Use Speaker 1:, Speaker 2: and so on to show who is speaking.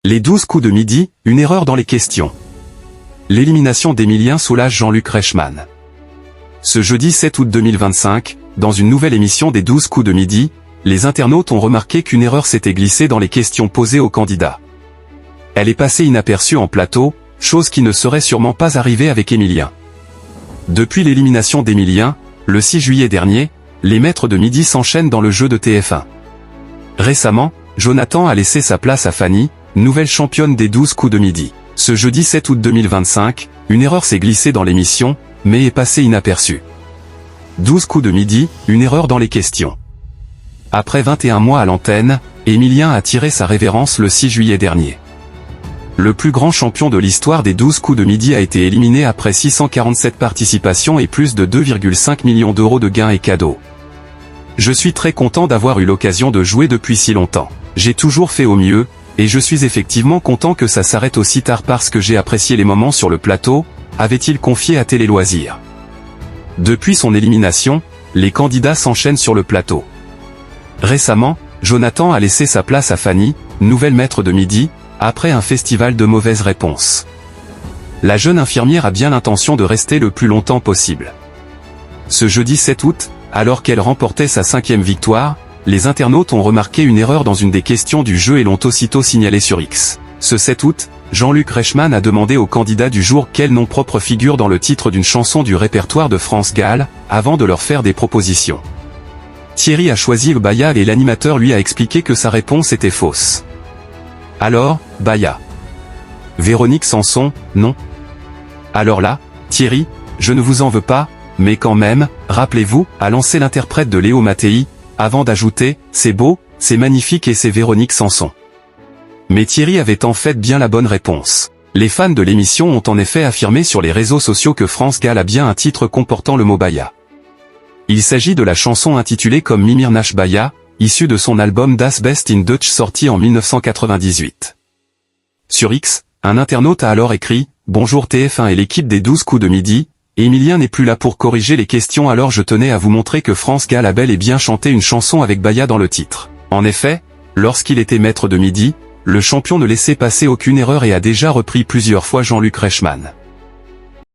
Speaker 1: Les 12 coups de midi, une erreur dans les questions. L'élimination d'Emilien soulage Jean-Luc Reichmann. Ce jeudi 7 août 2025, dans une nouvelle émission des 12 coups de midi, les internautes ont remarqué qu'une erreur s'était glissée dans les questions posées aux candidats. Elle est passée inaperçue en plateau, chose qui ne serait sûrement pas arrivée avec Emilien. Depuis l'élimination d'Emilien, le 6 juillet dernier, les maîtres de midi s'enchaînent dans le jeu de TF1. Récemment, Jonathan a laissé sa place à Fanny, nouvelle championne des 12 coups de midi. Ce jeudi 7 août 2025, une erreur s'est glissée dans l'émission, mais est passée inaperçue. 12 coups de midi, une erreur dans les questions. Après 21 mois à l'antenne, Emilien a tiré sa révérence le 6 juillet dernier. Le plus grand champion de l'histoire des 12 coups de midi a été éliminé après 647 participations et plus de 2,5 millions d'euros de gains et cadeaux. Je suis très content d'avoir eu l'occasion de jouer depuis si longtemps. J'ai toujours fait au mieux, et je suis effectivement content que ça s'arrête aussi tard parce que j'ai apprécié les moments sur le plateau, avait-il confié à Télé Loisirs. Depuis son élimination, les candidats s'enchaînent sur le plateau. Récemment, Jonathan a laissé sa place à Fanny, nouvelle maître de midi, après un festival de mauvaises réponses. La jeune infirmière a bien l'intention de rester le plus longtemps possible. Ce jeudi 7 août, alors qu'elle remportait sa 5e victoire, les internautes ont remarqué une erreur dans une des questions du jeu et l'ont aussitôt signalé sur X. Ce 7 août, Jean-Luc Reichmann a demandé aux candidats du jour quel nom propre figure dans le titre d'une chanson du répertoire de France Gall, avant de leur faire des propositions. Thierry a choisi Baya et l'animateur lui a expliqué que sa réponse était fausse. Alors, Baya. Véronique Sanson, non. Alors là, Thierry, je ne vous en veux pas, mais quand même, rappelez-vous, a lancé l'interprète de Léo Mattei, avant d'ajouter, c'est beau, c'est magnifique et c'est Véronique Sanson. Mais Thierry avait en fait bien la bonne réponse. Les fans de l'émission ont en effet affirmé sur les réseaux sociaux que France Gall a bien un titre comportant le mot Baya. Il s'agit de la chanson intitulée comme Mimir Nash Baya, issue de son album Das Best in Deutsch sorti en 1998. Sur X, un internaute a alors écrit « Bonjour TF1 et l'équipe des 12 coups de midi ». Emilien n'est plus là pour corriger les questions, alors je tenais à vous montrer que France Gall a bel et bien chanté une chanson avec Baya dans le titre. En effet, lorsqu'il était maître de midi, le champion ne laissait passer aucune erreur et a déjà repris plusieurs fois Jean-Luc Reichmann.